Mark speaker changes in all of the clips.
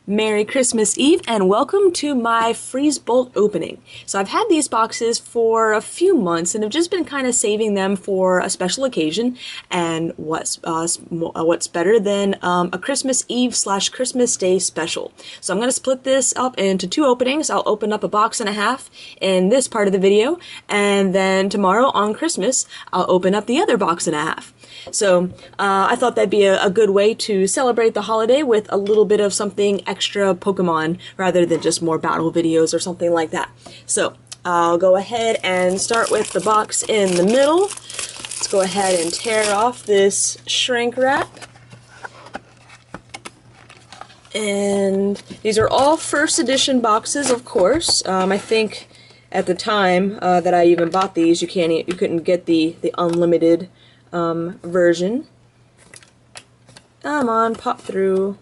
Speaker 1: Merry Christmas Eve and welcome to my Freeze Bolt opening. So I've had these boxes for a few months and have just been kind of saving them for a special occasion, and what's better than a Christmas Eve / Christmas Day special. So I'm going to split this up into two openings. I'll open up a box and a half in this part of the video, and then tomorrow on Christmas I'll open up the other box and a half. So I thought that'd be a good way to celebrate the holiday with a little bit of something extra Pokemon rather than just more battle videos or something like that. So I'll go ahead and start with the box in the middle. Let's go ahead and tear off this shrink wrap. And these are all first edition boxes, of course. I think at the time that I even bought these, you couldn't get the unlimited version. Come on, pop through.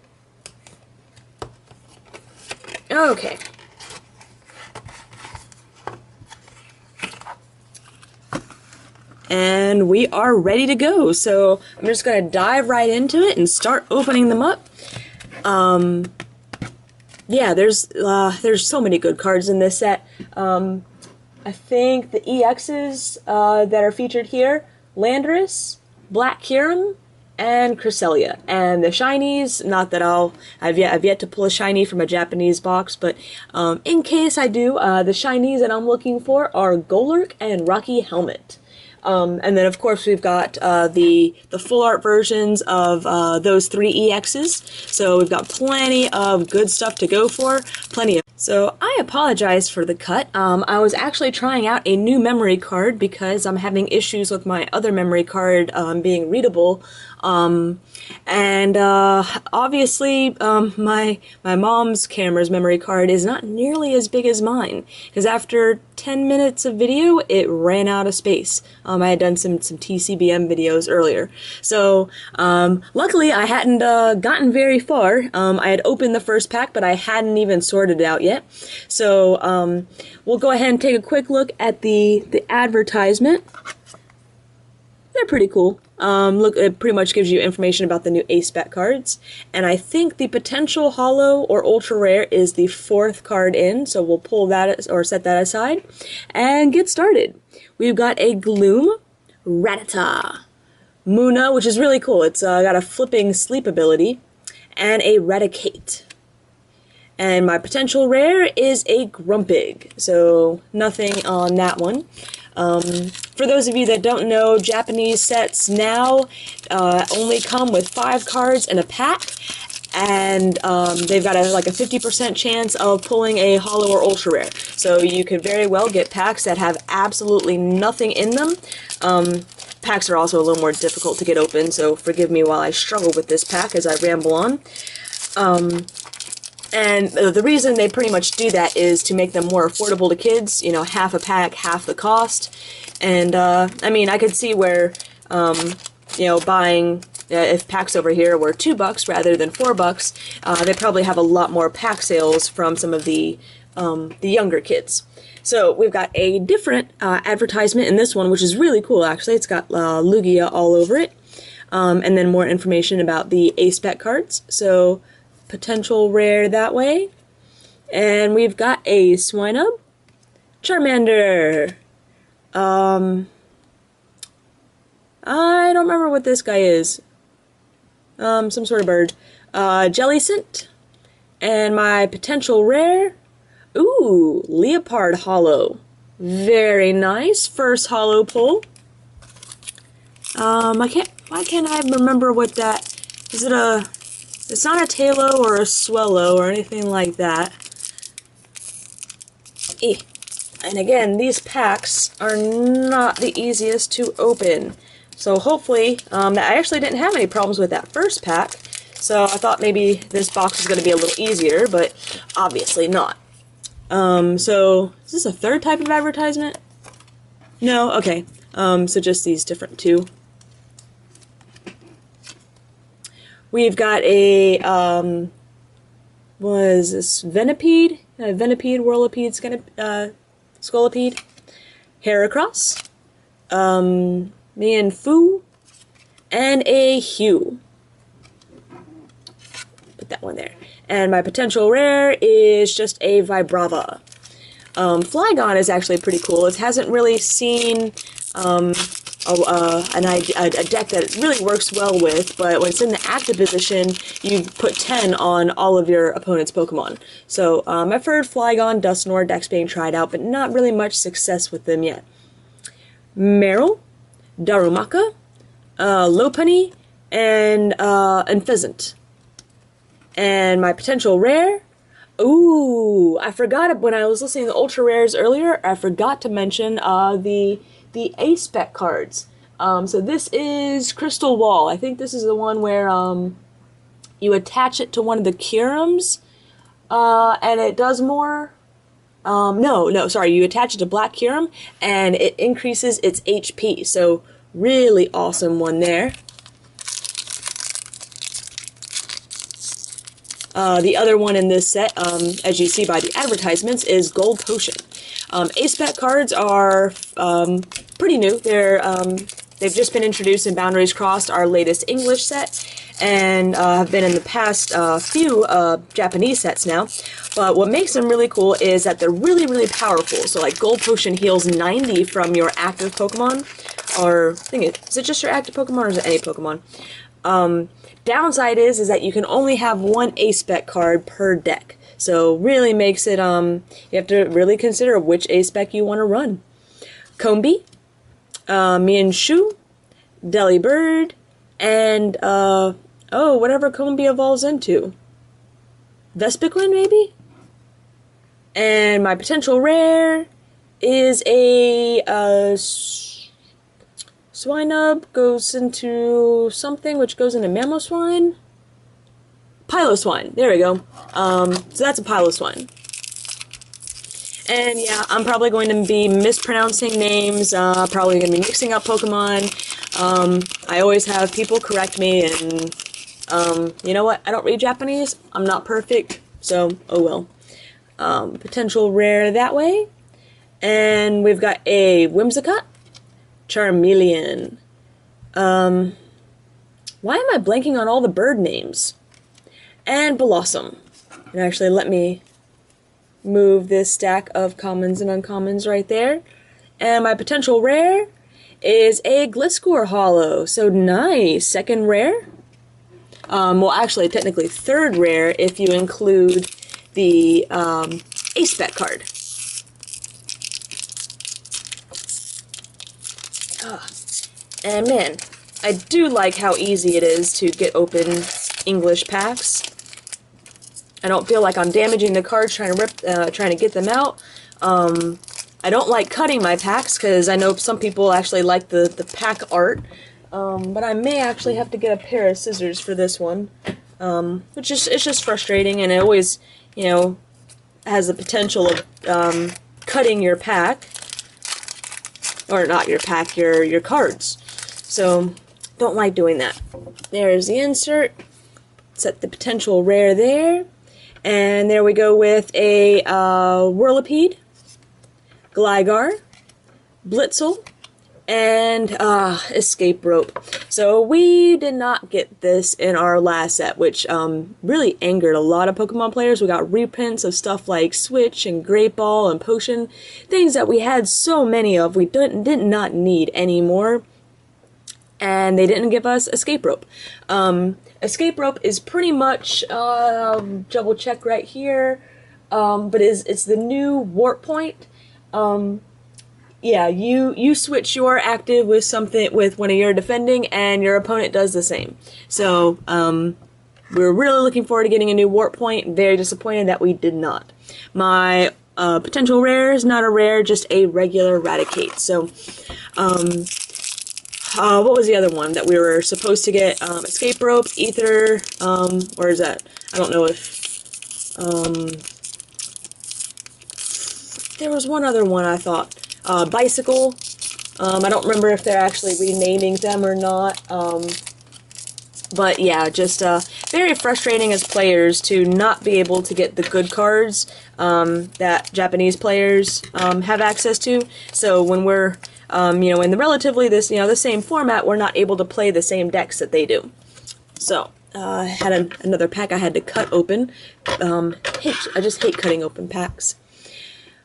Speaker 1: Okay. And we are ready to go. So I'm just going to dive right into it and start opening them up. Yeah, there's so many good cards in this set. I think the EXs that are featured here: Landorus, Black Kyurem, and Cresselia. And the shinies, not that I've yet to pull a shiny from a Japanese box, but in case I do, the shinies that I'm looking for are Golurk and Rocky Helmet. And then of course we've got the full art versions of those three EXs, so we've got plenty of good stuff to go for, So I apologize for the cut. I was actually trying out a new memory card because I'm having issues with my other memory card being readable. Obviously my mom's camera's memory card is not nearly as big as mine, because after 10 minutes of video it ran out of space. I had done some TCBM videos earlier, so luckily I hadn't gotten very far. I had opened the first pack, but I hadn't even sorted it out yet. So we'll go ahead and take a quick look at the advertisement. They're pretty cool. Look, it pretty much gives you information about the new Ace Bet cards, and I think the potential holo or ultra rare is the fourth card in, so we'll pull that or set that aside and get started. We've got a Gloom, Rattata, Muna, which is really cool. It's got a flipping sleep ability, and a Raticate. And my potential rare is a Grumpig, so nothing on that one. For those of you that don't know, Japanese sets now only come with 5 cards in a pack, and they've got like a 50% chance of pulling a holo or ultra rare. So you could very well get packs that have absolutely nothing in them. Packs are also a little more difficult to get open, so forgive me while I struggle with this pack as I ramble on. And the reason they pretty much do that is to make them more affordable to kids, you know, half a pack, half the cost. And, I mean, I could see where, you know, buying, if packs over here were $2 rather than $4, they probably have a lot more pack sales from some of the younger kids. So we've got a different advertisement in this one, which is really cool, actually. It's got Lugia all over it. And then more information about the Ace Bet cards. So potential rare that way. And we've got a Swinub, Charmander. I don't remember what this guy is. Some sort of bird. Jellicent. And my potential rare, ooh, Leopard Holo. Very nice. First holo pull. Why can't I remember what that, is it a, it's not a Talo or a Swellow or anything like that. And again, these packs are not the easiest to open. So hopefully, I actually didn't have any problems with that first pack, so I thought maybe this box was going to be a little easier, but obviously not. So, is this a third type of advertisement? No? Okay. So just these different two. We've got a, what is this, Venipede? Venipede, Whirlipede, Scolipede, Heracross, Mienfoo, and a Hue. Put that one there. And my potential rare is just a Vibrava. Flygon is actually pretty cool. It hasn't really seen a deck that it really works well with, but when it's in the active position, you put 10 on all of your opponent's Pokemon. So I've heard Flygon, Dusknoir decks being tried out, but not really much success with them yet. Meryl, Darumaka, Lopunny, and Pheasant. And my potential rare, ooh, I forgot when I was listening to Ultra Rares earlier, I forgot to mention the A-Spec cards. So this is Crystal Wall. I think this is the one where you attach it to one of the Kyurems, and it does more. Sorry, you attach it to Black Kyurem, and it increases its HP. So really awesome one there. The other one in this set, as you see by the advertisements, is Gold Potion. A-Spec cards are pretty new. They've just been introduced in Boundaries Crossed, our latest English set, and have been in the past few Japanese sets now. But what makes them really cool is that they're really, really powerful. So like Gold Potion heals 90 from your active Pokemon, or is it just your active Pokemon or is it any Pokemon? Downside is that you can only have one A-Spec card per deck. So really makes it, you have to really consider which A-Spec you want to run. Combee, Mienshu, Delibird, and, whatever Combee evolves into. Vespiquen, maybe? And my potential rare is a, Swinub goes into something which goes into Mamoswine? Piloswine. There we go. So that's a Piloswine. And yeah, I'm probably going to be mispronouncing names, probably going to be mixing up Pokemon. I always have people correct me, and you know what? I don't read Japanese. I'm not perfect, so oh well. Potential rare that way. And we've got a Whimsicott, Charmeleon. Why am I blanking on all the bird names? And Blossom. And actually, let me move this stack of commons and uncommons right there. And my potential rare is a Gliscor Hollow. So nice. Second rare. Well, actually, technically third rare if you include the A-Spec card. And man, I do like how easy it is to get open English packs. I don't feel like I'm damaging the cards trying to get them out. I don't like cutting my packs because I know some people actually like the pack art. But I may actually have to get a pair of scissors for this one, which is it's just frustrating, and it always, you know, has the potential of cutting your pack, or not your pack, your cards. So don't like doing that. There's the insert. Set the potential rare there. And there we go with a Whirlipede, Gligar, Blitzel, and Escape Rope. So we did not get this in our last set, which really angered a lot of Pokemon players. We got reprints of stuff like Switch and Great Ball and Potion, things that we had so many of we did not need anymore. And they didn't give us Escape Rope. Escape Rope is pretty much, double check right here, but it's the new Warp Point. Yeah, you switch your active with one of your defending, and your opponent does the same. So, we're really looking forward to getting a new Warp Point. Very disappointed that we did not. My potential rare is not a rare, just a regular Raticate. So, what was the other one that we were supposed to get? Escape Rope, Ether, or is that? I don't know if, there was one other one I thought. Bicycle. I don't remember if they're actually renaming them or not. But yeah, just very frustrating as players to not be able to get the good cards that Japanese players have access to. So when we're in the relatively the same format, we're not able to play the same decks that they do. So had another pack I had to cut open. I just hate cutting open packs.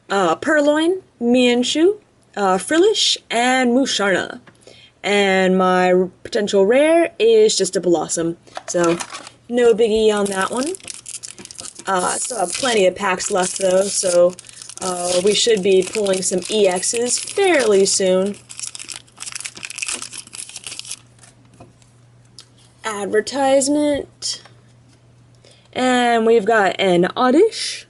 Speaker 1: Purloin, Mianshu, Frillish, and Musharna. And my potential rare is just a Blossom. So, no biggie on that one. Still have plenty of packs left though, so we should be pulling some EXs fairly soon. Advertisement. And we've got an Oddish.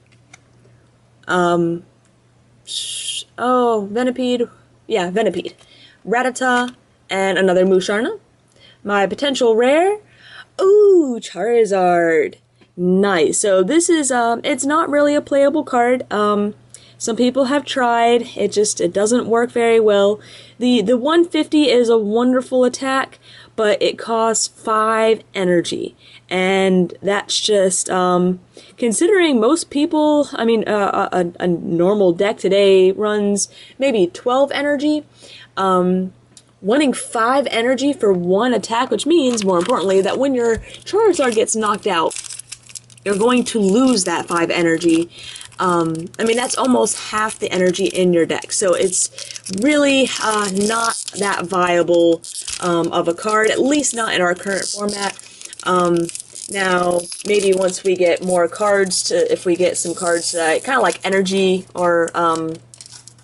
Speaker 1: Venipede. Yeah, Venipede. Rattata, and another Musharna. My potential rare. Ooh, Charizard. Nice. So this is, it's not really a playable card. Some people have tried. It doesn't work very well. The 150 is a wonderful attack, but it costs 5 energy. And that's just, considering most people, I mean, a normal deck today runs maybe 12 energy. Wanting 5 energy for one attack, which means, more importantly, that when your Charizard gets knocked out, you're going to lose that 5 energy. I mean, that's almost half the energy in your deck, so it's really not that viable of a card, at least not in our current format. Now, maybe once we get more cards, if we get some cards that kind of like energy or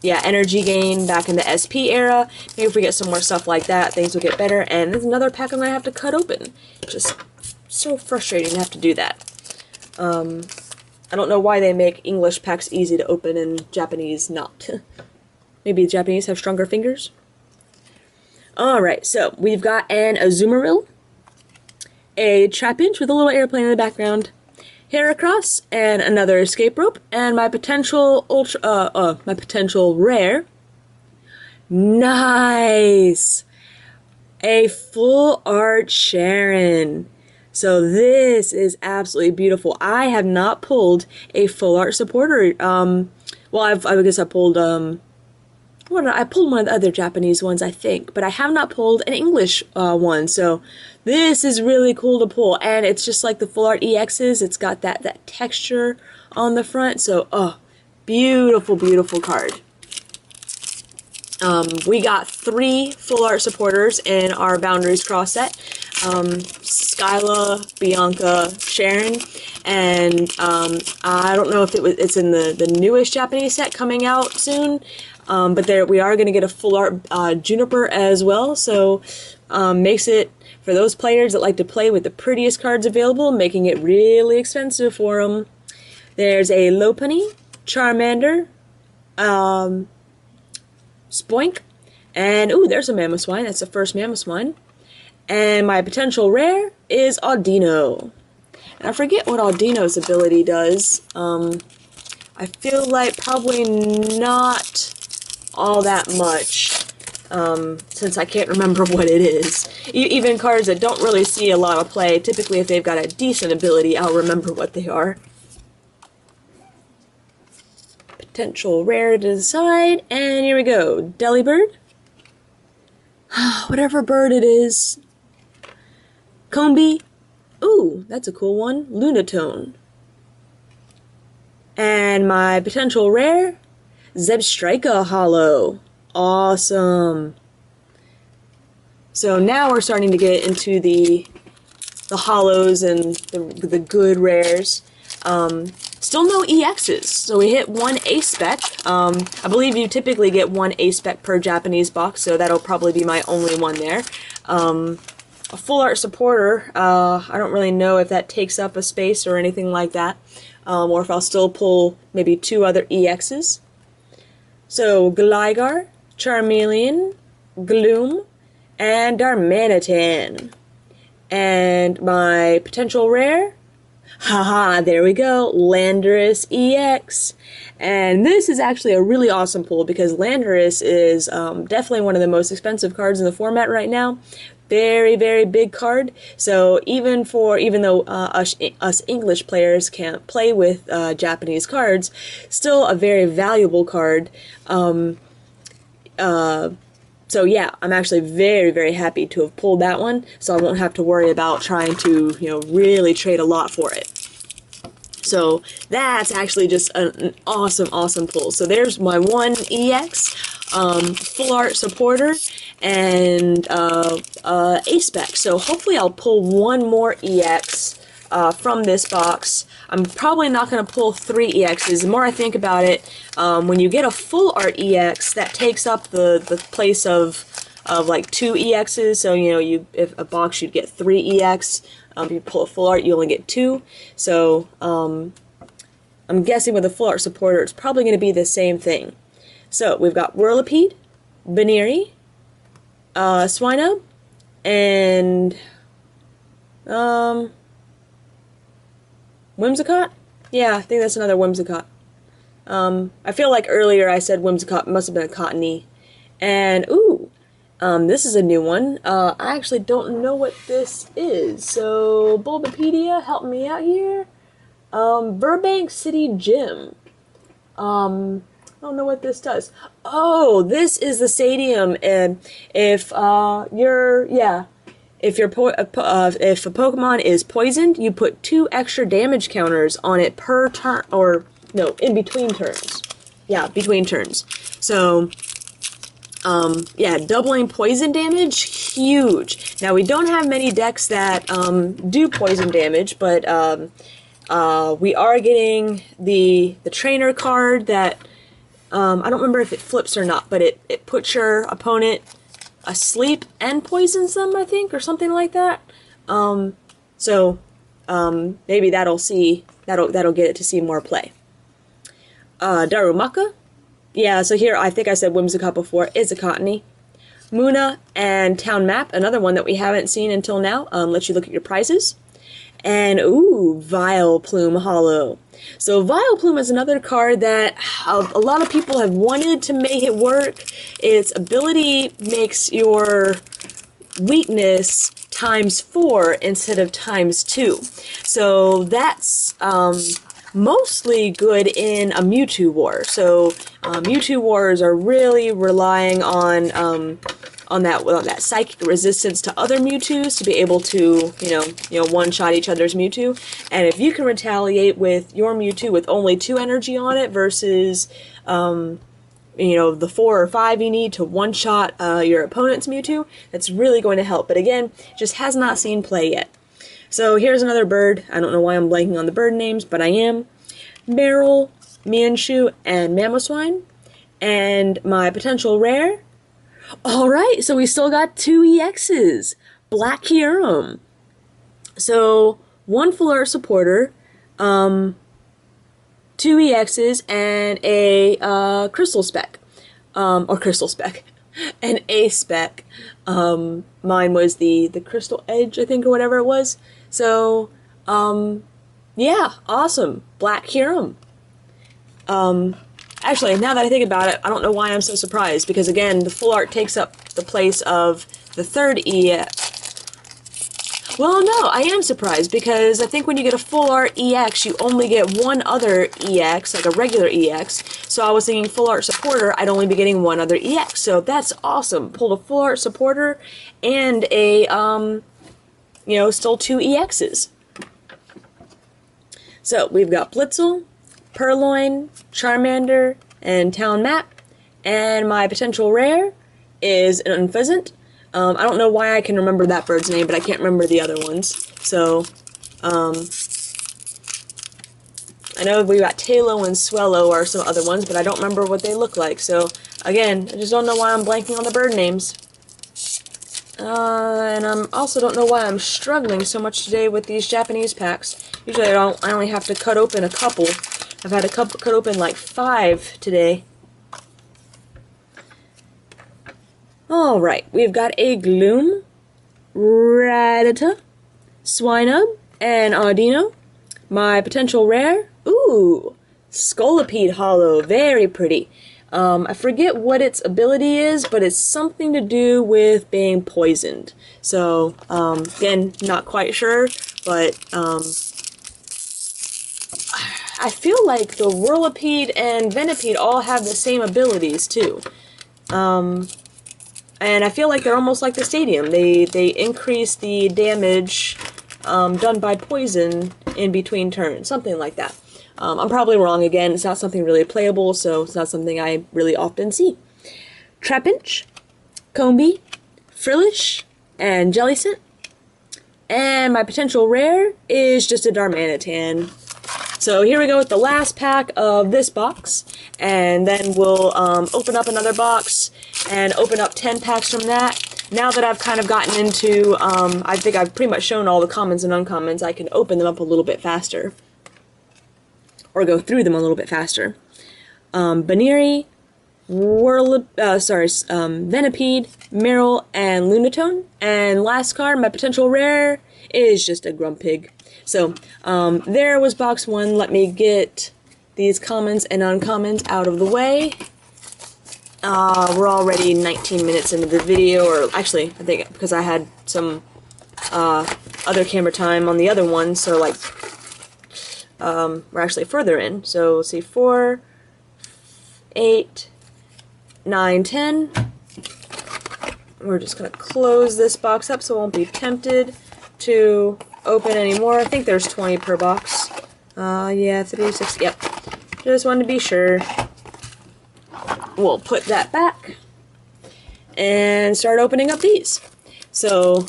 Speaker 1: energy gain back in the SP era. Maybe if we get some more stuff like that, things will get better. And there's another pack I'm going to have to cut open. Just so frustrating to have to do that. I don't know why they make English packs easy to open and Japanese not. Maybe the Japanese have stronger fingers? Alright, so we've got an Azumarill, a Trapinch with a little airplane in the background, Heracross, and another Escape Rope, and my potential rare. Nice! A full art Sharon. So this is absolutely beautiful. I have not pulled a full art supporter. Well, I guess I pulled I pulled one of the other Japanese ones, I think, but I have not pulled an English one, so this is really cool to pull, and it's just like the Full Art EXs. It's got that texture on the front, so, beautiful, beautiful card. We got 3 Full Art supporters in our Boundaries Cross set. Skyla, Bianca, Sharon, and I don't know if it's in the newest Japanese set coming out soon. But we are going to get a full art Juniper as well, so makes it, for those players that like to play with the prettiest cards available, making it really expensive for them. There's a Lopunny, Charmander, Spoink, and ooh, there's a Mamoswine. That's the first Mamoswine. And my potential rare is Audino. And I forget what Audino's ability does. I feel like probably not all that much, since I can't remember what it is. Even cards that don't really see a lot of play, typically if they've got a decent ability, I'll remember what they are. Potential rare to decide, and here we go. Delibird. Whatever bird it is. Combee. Ooh, that's a cool one. Lunatone. And my potential rare, Zebstrika Hollow. Awesome. So now we're starting to get into the hollows and the good rares. Still no EXs, so we hit 1 A-Spec. I believe you typically get 1 A-Spec per Japanese box, so that'll probably be my only one there. A full art supporter, I don't really know if that takes up a space or anything like that, or if I'll still pull maybe 2 other EXs. So, Gligar, Charmeleon, Gloom, and Darmanitan. And my potential rare, haha, there we go, Landorus EX. And this is actually a really awesome pull because Landorus is definitely one of the most expensive cards in the format right now. Very, very big card. So even though us English players can't play with Japanese cards, still a very valuable card. So So yeah, I'm actually very, very happy to have pulled that one, so I won't have to worry about trying to, you know, really trade a lot for it. So that's actually just an awesome, awesome pull. So there's my one EX, full art supporter, and A-Spec. So hopefully I'll pull one more EX from this box. I'm probably not going to pull 3 EXs. The more I think about it, when you get a full art EX, that takes up the place of like 2 EXs. So, you know, if a box you'd get 3 EX, if you pull a full art, you only get 2. So, I'm guessing with a full art supporter, it's probably going to be the same thing. So, we've got Whirlipede, Baneri, Swino, and, Whimsicott? Yeah, I think that's another Whimsicott. I feel like earlier I said Whimsicott must have been a Cottony. And, ooh, this is a new one. I actually don't know what this is. So, Bulbapedia, help me out here. Burbank City Gym. I don't know what this does. Oh, this is the stadium. And if if a Pokemon is poisoned, you put 2 extra damage counters on it per turn, or no, in between turns. Yeah, between turns. So, yeah, doubling poison damage, huge. Now, we don't have many decks that do poison damage, but we are getting the trainer card that, I don't remember if it flips or not, but it puts your opponent asleep and poisons them, I think, or something like that. So maybe that'll get it to see more play. Darumaka. Yeah, so here, I think I said Whimsicott before, is a Cottony. Muna and Town Map, another one that we haven't seen until now. Let you look at your prizes. And, ooh, Vileplume Hollow. So Vileplume is another card that a lot of people have wanted to make it work. Its ability makes your weakness ×4 instead of ×2. So that's mostly good in a Mewtwo war. So Mewtwo wars are really relying on that psychic resistance to other Mewtwo's to be able to, you know, one-shot each other's Mewtwo. And if you can retaliate with your Mewtwo with only 2 energy on it versus, you know, the 4 or 5 you need to one-shot your opponent's Mewtwo, that's really going to help. But again, just has not seen play yet. So here's another bird. I don't know why I'm blanking on the bird names, but I am. Meryl, Mianshu, and Mamoswine. And my potential rare. Alright, so we still got 2 EXs. Black Kyurem. So, 1 full art supporter, 2 EXs, and a Crystal Spec. Or Crystal Spec. An A-Spec. Mine was the Crystal Edge, I think, or whatever it was. So, yeah, awesome. Black Kyurem. Actually, now that I think about it, I don't know why I'm so surprised, because again, the full art takes up the place of the 3rd EX. Well, no, I am surprised, because I think when you get a full art EX, you only get 1 other EX, like a regular EX. So I was thinking full art supporter, I'd only be getting 1 other EX. So that's awesome. Pulled a full art supporter and a, you know, still 2 EXs. So we've got Blitzel, Purloin, Charmander, and Town Map. And my potential rare is an Unpheasant. I don't know why I can remember that bird's name, but I can't remember the other ones. So, I know we got Talo and Swellow or some other ones, but I don't remember what they look like. So, again, I just don't know why I'm blanking on the bird names. And I also don't know why I'm struggling so much today with these Japanese packs. Usually I only have to cut open a couple. I've had to cut open like 5 today. Alright, we've got a Gloom, Rattata, Swinub, and Audino. My potential rare, ooh, Scolipede Hollow, very pretty. I forget what its ability is, but it's something to do with being poisoned. So, again, not quite sure, but, I feel like the Whirlipede and Venipede all have the same abilities, too. And I feel like they're almost like the stadium. They increase the damage done by poison in between turns, something like that. I'm probably wrong again. It's not something really playable, so it's not something I really often see. Trapinch, Combee, Frillish, and Jellicent. And my potential rare is just a Darmanitan. So here we go with the last pack of this box, and then we'll open up another box and open up 10 packs from that. Now that I've kind of gotten into, I think I've pretty much shown all the commons and uncommons, I can open them up a little bit faster. Or go through them a little bit faster. Baneri, Venipede, Meryl, and Lunatone. And last card, my potential rare, is just a Grumpig. So, there was box 1. Let me get these commons and uncommons out of the way. We're already 19 minutes into the video, or actually, I think because I had some other camera time on the other one, so like, we're actually further in. So, let's see, 4, 8, 9, 10. We're just going to close this box up so I won't be tempted to open anymore. I think there's 20 per box. Yeah, 3, 6, yep. Just wanted to be sure. We'll put that back and start opening up these. So,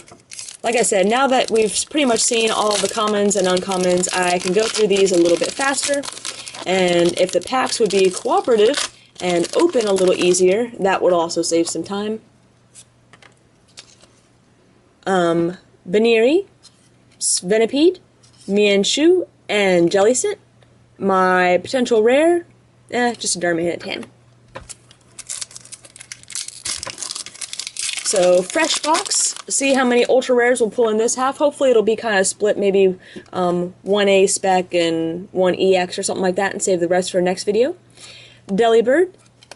Speaker 1: like I said, now that we've pretty much seen all the commons and uncommons, I can go through these a little bit faster. And if the packs would be cooperative and open a little easier, that would also save some time. Baneri, Venipede, Mienshao, and Jellicent. My potential rare, just a Darmanitan. So, fresh box. See how many ultra rares we'll pull in this half. Hopefully it'll be kind of split, maybe 1A spec and 1 EX or something like that, and save the rest for next video. Delibird,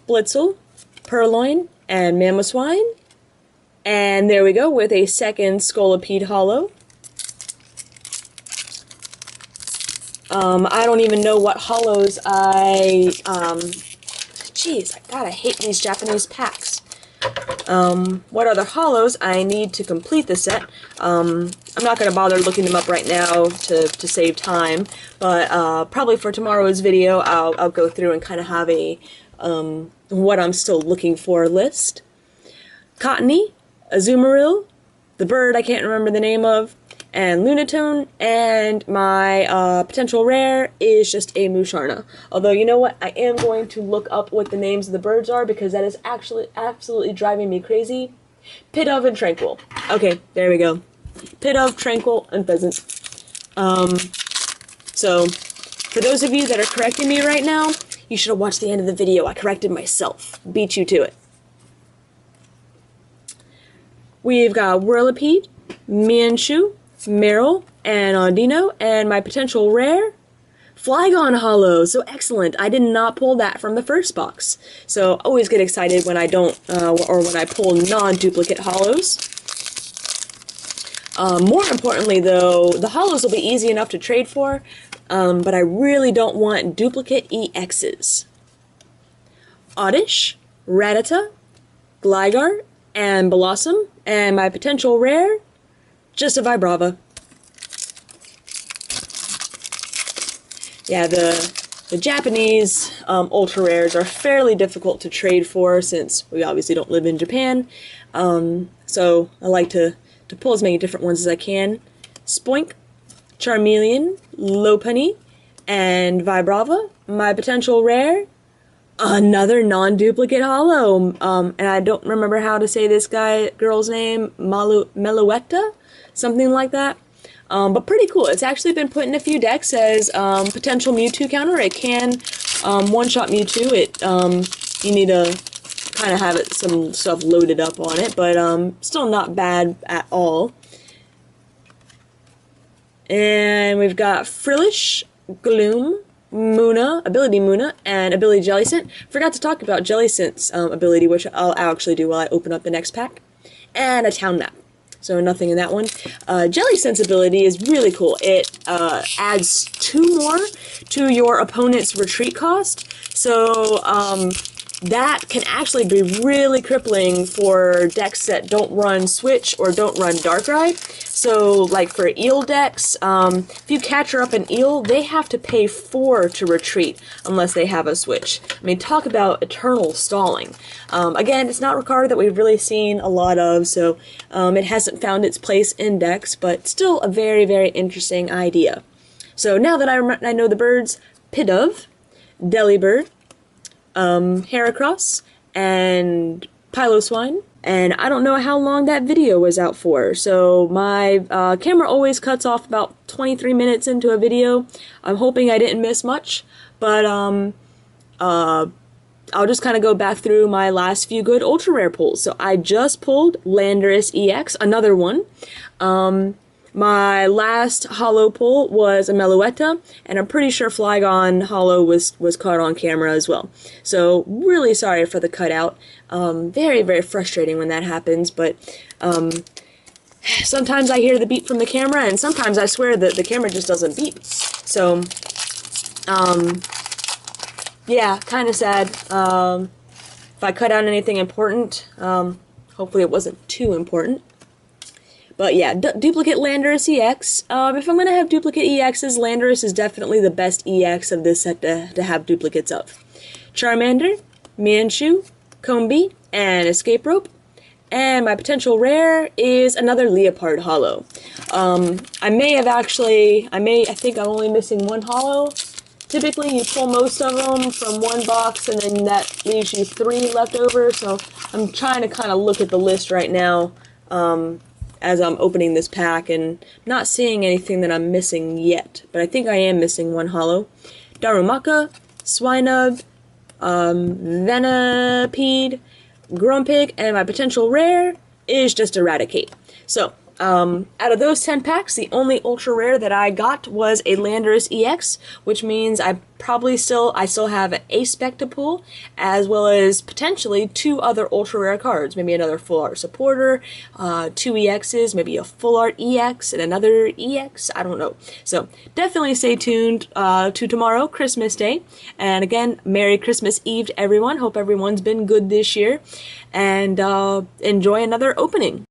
Speaker 1: Blitzel, Purloin, and Mamoswine. And there we go with a second Scolipede Holo. I don't even know what holos jeez, God, I hate these Japanese packs. What other holos I need to complete the set. I'm not going to bother looking them up right now to save time, but probably for tomorrow's video I'll go through and kind of have a what I'm still looking for list. Cottony, Azumarill, the bird I can't remember the name of, and Lunatone, and my potential rare is just a Musharna. Although, you know what, I am going to look up what the names of the birds are, because that is actually absolutely driving me crazy. Pidove and Tranquil. Okay, there we go. Pidove, Tranquil, and Pheasant. So, for those of you that are correcting me right now, you should have watched the end of the video. I corrected myself. Beat you to it. We've got Whirlipede, Mienshao, Meryl, and Audino, and my potential rare, Flygon Holo. So excellent. I did not pull that from the first box. So always get excited when I don't, or when I pull non-duplicate holos. More importantly though, the holos will be easy enough to trade for, but I really don't want duplicate EXs. Oddish, Rattata, Gligar, and Blossom, and my potential rare, just a Vibrava. Yeah, the Japanese ultra rares are fairly difficult to trade for, since we obviously don't live in Japan. So I like to pull as many different ones as I can. Spoink, Charmeleon, Lopunny, and Vibrava. My potential rare, another non-duplicate holo. And I don't remember how to say this girl's name. Meloetta? Something like that. But pretty cool. It's actually been put in a few decks as potential Mewtwo counter. It can one-shot Mewtwo. You need to kind of have some stuff loaded up on it, but still not bad at all. And we've got Frillish, Gloom, Munna, Ability Munna, and Ability Jellicent. Forgot to talk about Jellicent's ability, which I'll actually do while I open up the next pack. And a town map. So nothing in that one. Jellicent's ability is really cool. It adds 2 more to your opponent's retreat cost. So that can actually be really crippling for decks that don't run Switch or don't run Darkrai. So, like for eel decks, if you capture up an eel, they have to pay 4 to retreat unless they have a Switch. I mean, talk about eternal stalling. Again, it's not a card that we've really seen a lot of, so it hasn't found its place in decks, but still a very, very interesting idea. So now that I know the birds, Pidove, Delibird, Heracross, and Piloswine, and I don't know how long that video was out for, so my camera always cuts off about 23 minutes into a video. I'm hoping I didn't miss much, but I'll just kind of go back through my last few good ultra rare pulls. So I just pulled Landorus EX, another one. My last holo pull was a Meloetta, and I'm pretty sure Flygon holo was caught on camera as well. So really sorry for the cutout. Very, very frustrating when that happens, but sometimes I hear the beep from the camera, and sometimes I swear that the camera just doesn't beep. So, yeah, kind of sad. If I cut out anything important, hopefully it wasn't too important. But yeah, duplicate Landorus EX. If I'm going to have duplicate EXs, Landorus is definitely the best EX of this set to have duplicates of. Charmander, Mienshao, Combee, and Escape Rope. And my potential rare is another Leopard holo. I think I'm only missing one holo. Typically, you pull most of them from one box, and then that leaves you 3 left over. So I'm trying to kind of look at the list right now as I'm opening this pack, and not seeing anything that I'm missing yet. But I think I am missing one holo. Darumaka, Swinub, Venipede, Grumpig, and my potential rare is just Eradicate. So, out of those 10 packs, the only ultra rare that I got was a Landorus EX, which means I still have an A-Spec to pull, as well as potentially 2 other ultra rare cards. Maybe another full art supporter, 2 EXs, maybe a full art EX, and another EX, I don't know. So definitely stay tuned to tomorrow, Christmas Day. And again, Merry Christmas Eve to everyone. Hope everyone's been good this year. And enjoy another opening.